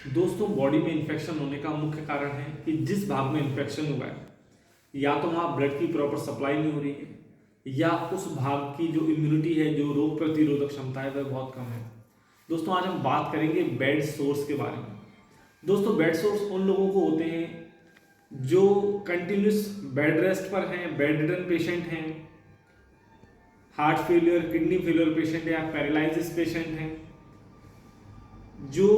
दोस्तों, बॉडी में इन्फेक्शन होने का मुख्य कारण है कि जिस भाग में इन्फेक्शन हुआ है या तो वहाँ ब्लड की प्रॉपर सप्लाई नहीं हो रही है या उस भाग की जो इम्यूनिटी है, जो रोग प्रतिरोधक क्षमता है, वह बहुत कम है। दोस्तों, आज हम बात करेंगे बेड सोर्स के बारे में। दोस्तों, बेड सोर्स उन लोगों को होते हैं जो कंटिन्यूस बेड रेस्ट पर हैं, बेड रिडन पेशेंट हैं, heart failure, kidney failure patient या पैरालिसिस पेशेंट हैं, जो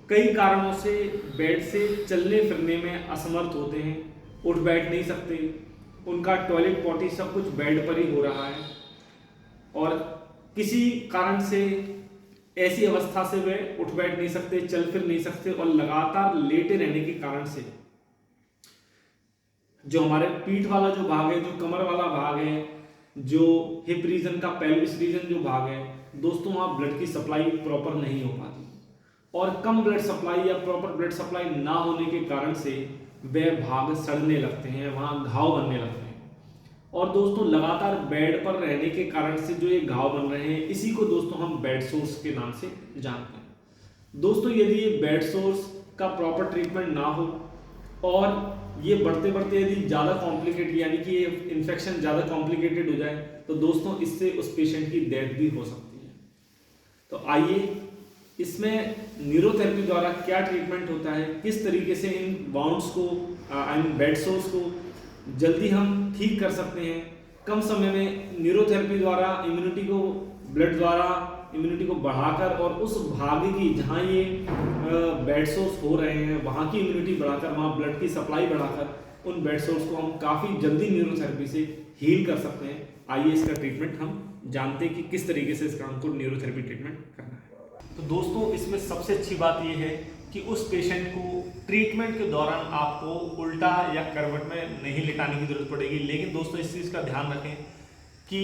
कई कारणों से बेड से चलने फिरने में असमर्थ होते हैं, उठ बैठ नहीं सकते, उनका टॉयलेट पॉटी सब कुछ बेड पर ही हो रहा है और किसी कारण से ऐसी अवस्था से वे उठ बैठ नहीं सकते, चल फिर नहीं सकते और लगातार लेटे रहने के कारण से जो हमारे पीठ वाला जो भाग है, जो कमर वाला भाग है, जो हिप रीजन का पेल्विस रीजन जो भाग है, दोस्तों वहाँ ब्लड की सप्लाई प्रॉपर नहीं हो पाती और कम ब्लड सप्लाई या प्रॉपर ब्लड सप्लाई ना होने के कारण से वे भाग सड़ने लगते हैं, वहाँ घाव बनने लगते हैं। और दोस्तों, लगातार बेड पर रहने के कारण से जो ये घाव बन रहे हैं, इसी को दोस्तों हम बेड सोर्स के नाम से जानते हैं। दोस्तों, यदि ये बेड सोर्स का प्रॉपर ट्रीटमेंट ना हो और ये बढ़ते बढ़ते यदि ज़्यादा कॉम्प्लिकेटेड यानी कि ये इन्फेक्शन ज़्यादा कॉम्प्लिकेटेड हो जाए तो दोस्तों इससे उस पेशेंट की डेथ भी हो सकती है। तो आइए, इसमें न्यूरोथेरेपी द्वारा क्या ट्रीटमेंट होता है, किस तरीके से इन बाउंड्स को बेड सोर्स को जल्दी हम ठीक कर सकते हैं, कम समय में न्यूरोथेरेपी द्वारा इम्यूनिटी को, ब्लड द्वारा इम्यूनिटी को बढ़ाकर और उस भाग की जहाँ ये बेड सोर्स हो रहे हैं वहाँ की इम्यूनिटी बढ़ाकर, वहाँ ब्लड की सप्लाई बढ़ाकर उन बेड सोर्स को हम काफ़ी जल्दी न्यूरोथेरेपी से हील कर सकते हैं। आइए इसका ट्रीटमेंट हम जानते हैं कि किस तरीके से इसका हमको न्यूरोथेरेपी ट्रीटमेंट करना है। तो दोस्तों, इसमें सबसे अच्छी बात यह है कि उस पेशेंट को ट्रीटमेंट के दौरान आपको उल्टा या करवट में नहीं लिटाने की जरूरत पड़ेगी। लेकिन दोस्तों, इस चीज़ का ध्यान रखें कि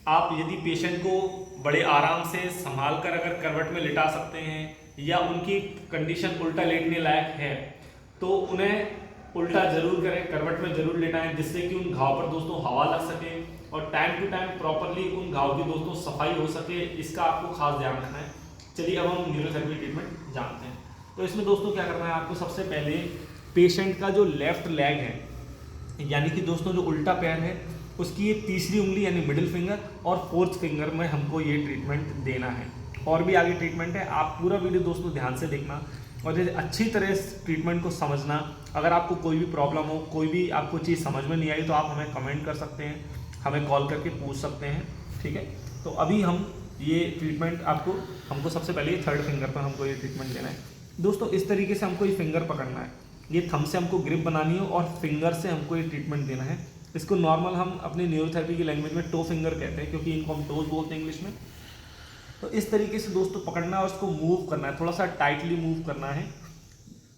आप यदि पेशेंट को बड़े आराम से संभाल कर अगर करवट में लिटा सकते हैं या उनकी कंडीशन उल्टा लेटने लायक है तो उन्हें उल्टा जरूर करें, करवट में जरूर लेटाएं, जिससे कि उन घाव पर दोस्तों हवा लग सके और टाइम टू टाइम प्रॉपरली उन घाव की दोस्तों सफाई हो सके। इसका आपको खास ध्यान रखना है। चलिए अब हम न्यूरोथेरेपी ट्रीटमेंट जानते हैं। तो इसमें दोस्तों क्या करना है, आपको सबसे पहले पेशेंट का जो लेफ्ट लेग है यानी कि दोस्तों जो उल्टा पैर है उसकी ये तीसरी उंगली यानी मिडिल फिंगर और फोर्थ फिंगर में हमको ये ट्रीटमेंट देना है। और भी आगे ट्रीटमेंट है, आप पूरा वीडियो दोस्तों ध्यान से देखना और अच्छी तरह इस ट्रीटमेंट को समझना। अगर आपको कोई भी प्रॉब्लम हो, कोई भी आपको चीज़ समझ में नहीं आई तो आप हमें कमेंट कर सकते हैं, हमें कॉल करके पूछ सकते हैं, ठीक है। तो अभी हम ये ट्रीटमेंट हमको सबसे पहले ये थर्ड फिंगर पर हमको ये ट्रीटमेंट देना है। दोस्तों, इस तरीके से हमको ये फिंगर पकड़ना है, ये थंब से हमको ग्रिप बनानी है और फिंगर से हमको ये ट्रीटमेंट देना है। इसको नॉर्मल हम अपनी न्यूरोथेरेपी की लैंग्वेज में टो फिंगर कहते हैं, क्योंकि इनको हम टोज बोलते हैं इंग्लिश में। तो इस तरीके से दोस्तों पकड़ना है और इसको मूव करना है, थोड़ा सा टाइटली मूव करना है।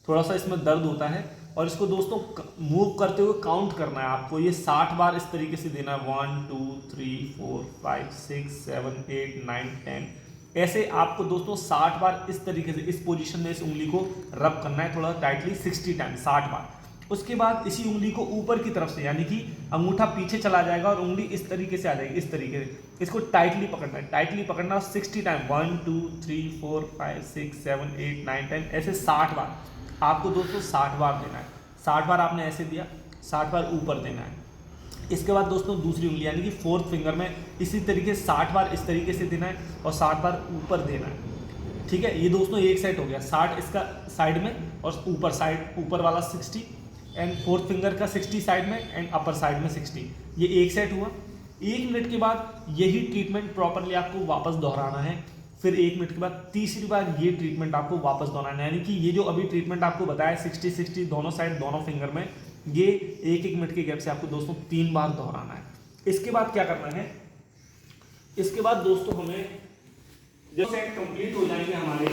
थोड़ा सा इसमें दर्द होता है और इसको दोस्तों मूव करते हुए काउंट करना है आपको। ये 60 बार इस तरीके से देना है, 1 2 3 4 5 6 7 8 9 10। ऐसे आपको दोस्तों 60 बार इस तरीके से इस पोजीशन में इस उंगली को रब करना है, थोड़ा टाइटली 60 टाइम 60 बार। उसके बाद इसी उंगली को ऊपर की तरफ से यानी कि अंगूठा पीछे चला जाएगा और उंगली इस तरीके से आ जाएगी, इस तरीके से इसको टाइटली पकड़ना है, टाइटली पकड़ना 60 टाइम, 1 2 3 4 5 6 7 8 9 10, ऐसे 60 बार आपको दोस्तों 60 बार देना है। 60 बार आपने ऐसे दिया, 60 बार ऊपर देना है। इसके बाद दोस्तों दूसरी उंगली यानी कि फोर्थ फिंगर में इसी तरीके से 60 बार इस तरीके से देना है और 60 बार ऊपर देना है, ठीक है। ये दोस्तों एक सेट हो गया, 60 इसका साइड में और ऊपर साइड, ऊपर वाला 60 एंड फोर्थ फिंगर का 60 साइड में एंड अपर साइड में 60। ये एक सेट हुआ। 1 मिनट के बाद यही ट्रीटमेंट प्रॉपरली आपको वापस दोहराना है। फिर 1 मिनट के बाद तीसरी बार ये ट्रीटमेंट आपको वापस दोहराना है, यानी कि ये जो अभी ट्रीटमेंट आपको बताया 60-60 दोनों साइड दोनों फिंगर में, ये 1-1 मिनट के गैप से आपको दोस्तों 3 बार दोहराना है। इसके बाद क्या करना है, इसके बाद दोस्तों हमें जब सेट कंप्लीट हो जाएंगे हमारे,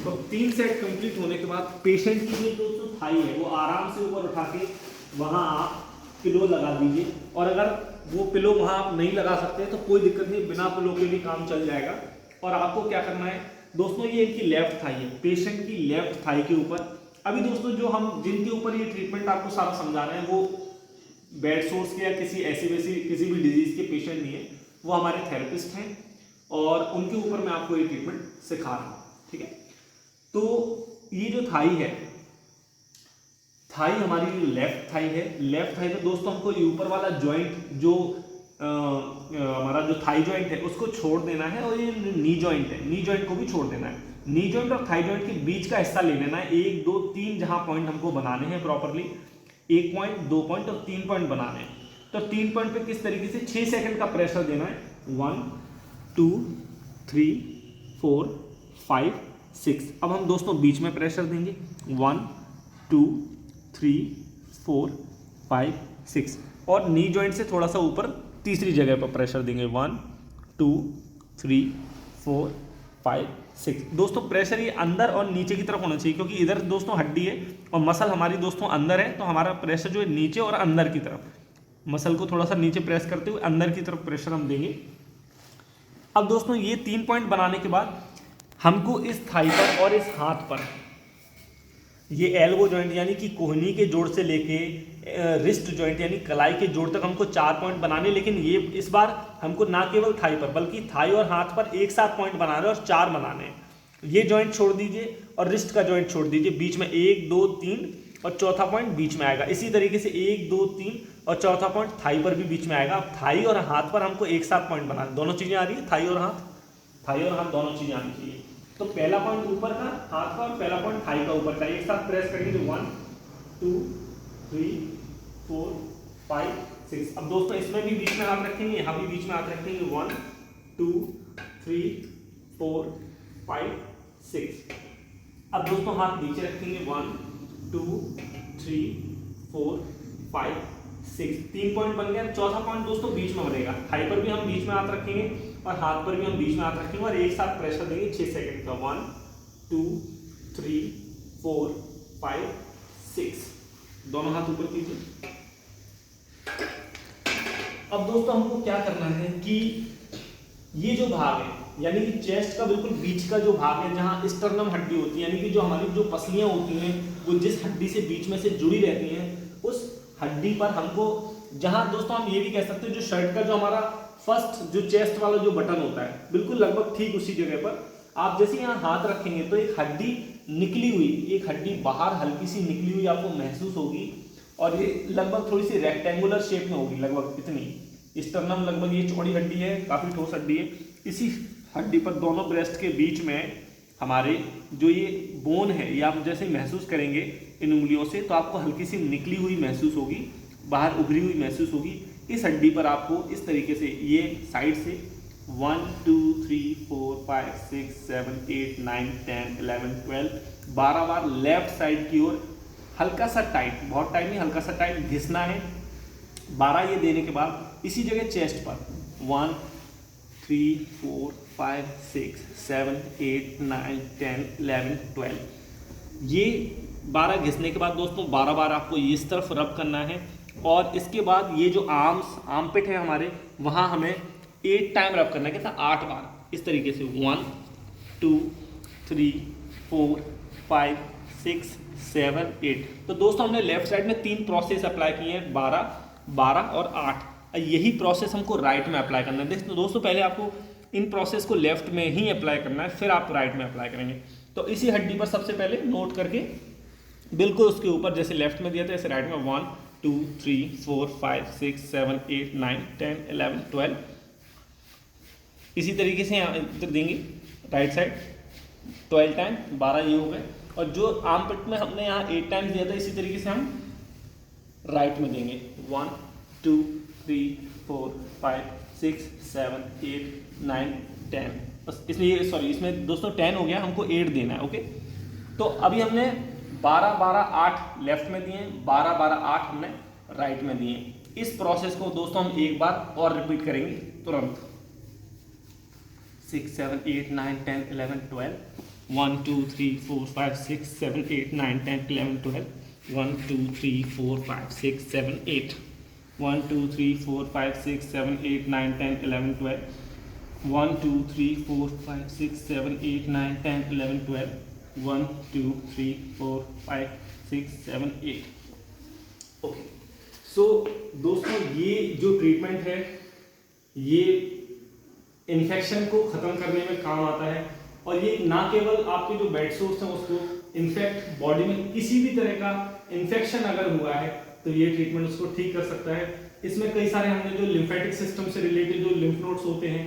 तो 3 सेट कंप्लीट होने के बाद पेशेंट की जो दोस्तों थाई है वो आराम से ऊपर उठा के वहाँ आप पिलो लगा दीजिए। और अगर वो पिलो वहाँ आप नहीं लगा सकते तो कोई दिक्कत नहीं, बिना पिलो के भी काम चल जाएगा। और आपको क्या करना है दोस्तों, ये इनकी लेफ्ट थाई है, पेशेंट की लेफ्ट थाई के ऊपर। अभी दोस्तों जो हम जिनके ऊपर ये ट्रीटमेंट आपको सारा समझा रहे हैं वो बेड सोर्स के या किसी ऐसी वैसी किसी भी डिजीज के पेशेंट नहीं है, वो हमारे थेरेपिस्ट हैं और उनके ऊपर मैं आपको ये ट्रीटमेंट सिखा रहा हूँ, ठीक है। तो ये जो थाई है, थाई हमारी जो लेफ्ट थाई है, लेफ्ट थाई में दोस्तों हमको ये ऊपर वाला जॉइंट जो हमारा जो थाई जॉइंट है उसको छोड़ देना है, और ये नी जॉइंट है, नी जॉइंट को भी छोड़ देना है। नी जॉइंट और थाई जॉइंट के बीच का हिस्सा ले लेना है, 1 2 3 जहां पॉइंट हमको बनाने हैं प्रॉपरली, 1 पॉइंट, 2 पॉइंट और 3 पॉइंट बनाने हैं। तो 3 पॉइंट पे किस तरीके से 6 सेकंड का प्रेशर देना है, 1 2 3 4 5 6। अब हम दोस्तों बीच में प्रेशर देंगे, 1 2 3 4 5 6, और नी जॉइंट से थोड़ा सा ऊपर तीसरी जगह पर प्रेशर देंगे, 1 2 3 4 5 6। दोस्तों प्रेशर ये अंदर और नीचे की तरफ होना चाहिए, क्योंकि इधर दोस्तों हड्डी है और मसल हमारी दोस्तों अंदर है, तो हमारा प्रेशर जो है नीचे और अंदर की तरफ, मसल को थोड़ा सा नीचे प्रेस करते हुए अंदर की तरफ प्रेशर हम देंगे। अब दोस्तों ये 3 पॉइंट बनाने के बाद हमको इस थाई पर और इस हाथ पर, ये एल्बो जॉइंट यानी कि कोहनी के जोड़ से लेके रिस्ट जॉइंट यानी कलाई के जोड़ तक हमको 4 पॉइंट बनाने, लेकिन ये इस बार हमको ना केवल थाई पर बल्कि थाई और हाथ पर एक साथ पॉइंट बनाने और 4 बनाने हैं। ये जॉइंट छोड़ दीजिए और रिस्ट का जॉइंट छोड़ दीजिए, बीच में 1 2 3 और चौथा पॉइंट बीच में आएगा। इसी तरीके से 1 2 3 और चौथा पॉइंट थाई पर भी बीच में आएगा। अब थाई और हाथ पर हमको एक साथ पॉइंट बनाना, दोनों चीजें आ रही है, थाई और हाथ दोनों चीजें आनी चाहिए। तो पहला पॉइंट ऊपर का हाथ का और पहला पॉइंट थाई का ऊपर का, एक साथ प्रेस करेंगे, 1 2 3 4 5 6। अब दोस्तों इसमें भी बीच में हाथ रखेंगे, यहाँ भी बीच में हाथ रखेंगे, 1 2 3 4 5 6। अब दोस्तों हाथ नीचे रखेंगे, 1 2 3 4 5 6। 3 पॉइंट बन गया। चौथा पॉइंट दोस्तों बीच में बनेगा, थाई पर भी हम बीच में हाथ रखेंगे और हाथ पर भी हम बीच में हाथ रखेंगे और एक साथ प्रेशर देंगे 6 सेकंड का, 1 2 3 4 5 6। दोनों हाथ ऊपर कीजिए। अब दोस्तों हमको क्या करना है कि ये जो भाग है यानी कि चेस्ट का बिल्कुल बीच का जो भाग है, जहां स्टर्नम हड्डी होती है, यानी कि जो हमारी जो पसलियां होती हैं वो जिस हड्डी से बीच में से जुड़ी रहती हैं, उस हड्डी पर हमको, जहां दोस्तों हम ये भी कह सकते हैं जो शर्ट का जो हमारा फर्स्ट जो चेस्ट वाला जो बटन होता है, बिल्कुल लगभग ठीक उसी जगह पर आप जैसे यहाँ हाथ रखेंगे तो एक हड्डी निकली हुई, एक हड्डी बाहर हल्की सी निकली हुई आपको महसूस होगी, और ये लगभग थोड़ी सी रेक्टेंगुलर शेप में होगी, लगभग इतनी। स्टर्नम लगभग ये चौड़ी हड्डी है, काफी ठोस हड्डी है। इसी हड्डी पर दोनों ब्रेस्ट के बीच में हमारे जो ये बोन है, ये आप जैसे महसूस करेंगे इन उंगलियों से तो आपको हल्की सी निकली हुई महसूस होगी, बाहर उभरी हुई महसूस होगी। इस हड्डी पर आपको इस तरीके से ये साइड से 1 2 3 4 5 6 7 8 9 10 11 12 12 बार लेफ्ट साइड की ओर हल्का सा टाइट, बहुत टाइट नहीं, हल्का सा टाइट घिसना है। 12 ये देने के बाद इसी जगह चेस्ट पर 1 3 4 5 6 7 8 9 10 11 12 ये 12 घिसने के बाद दोस्तों 12 बार आपको इस तरफ रब करना है, और इसके बाद ये जो आर्मपिट है हमारे, वहाँ हमें 8 टाइम रब करना है। कितना? 8 बार इस तरीके से 1 2 3 4 5 6 7 8। तो दोस्तों हमने लेफ्ट साइड में 3 प्रोसेस अप्लाई किए हैं, 12 12 और 8। यही प्रोसेस हमको राइट में अप्लाई करना है। दोस्तों पहले आपको इन प्रोसेस को लेफ्ट में ही अप्लाई करना है, फिर आप राइट में अप्लाई करेंगे। तो इसी हड्डी पर सबसे पहले नोट करके बिल्कुल उसके ऊपर जैसे लेफ्ट में दिया था ऐसे राइट में 1 2 3 4 5 6 7 8 9 10 11 12 इसी तरीके से यहाँ इधर देंगे राइट साइड 12 टाइम, 12 ये हो गए। और जो आर्मपिट में हमने यहाँ 8 टाइम्स दिया था, इसी तरीके से हम राइट में देंगे 1 2 3 4 5 6 7 8 9 10। बस इसलिए सॉरी इसमें दोस्तों 10 हो गया, हमको 8 देना है। ओके, तो अभी हमने 12 12 8 लेफ्ट में दिए, 12 12 8 हमने राइट में दिए। इस प्रोसेस को दोस्तों हम एक बार और रिपीट करेंगे तुरंत। 6 7 8 9 10 11 12 1 2 3 4 5 6 7 8 9 10 11 12 1 2 3 4 5 6 7 8 1 2 3 4 5 6 7 8 9 10 11 12 1 2 3 4 5 6 7 8 9 10 11 12 1 2 3 4 5 6 7 8। ओके, सो दोस्तों ये जो ट्रीटमेंट है ये इन्फेक्शन को ख़त्म करने में काम आता है। और ये ना केवल आपके जो बेड सोर्स हैं उसको इनफैक्ट बॉडी में किसी भी तरह का इन्फेक्शन अगर हुआ है तो ये ट्रीटमेंट उसको ठीक कर सकता है। इसमें कई सारे हमने जो लिम्फेटिक सिस्टम से रिलेटेड जो लिम्फ नोड्स होते हैं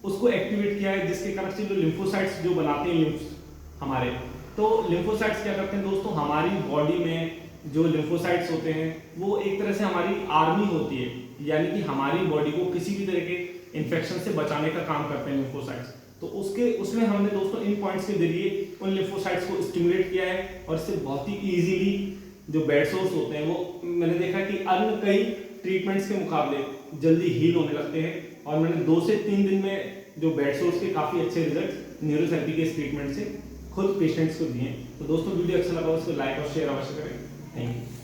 उसको एक्टिवेट किया है, जिसके कारण से जो लिम्फोसाइट्स जो बनाते हैं लिम्फ हमारे, तो लिम्फोसाइट्स क्या करते हैं दोस्तों, हमारी बॉडी में जो लिम्फोसाइट्स होते हैं वो एक तरह से हमारी आर्मी होती है, यानी कि हमारी बॉडी को किसी भी तरह के इन्फेक्शन से बचाने का काम करते हैं लिम्फोसाइट्स। तो उसमें हमने दोस्तों इन पॉइंट्स के जरिए उन लिम्फोसाइट्स को स्टिमुलेट किया है और इससे बहुत ही इजीली जो बेड सोर्स होते हैं वो मैंने देखा कि अन्य कई ट्रीटमेंट्स के मुकाबले जल्दी हील होने लगते हैं। और मैंने 2 से 3 दिन में जो बेड सोर्स के काफ़ी अच्छे रिजल्ट न्यूरोथेरेपी के इस ट्रीटमेंट से खुद पेशेंट्स को दिए। तो दोस्तों वीडियो अच्छा लगा उसको लाइक और शेयर अवश्य करें। Thank you.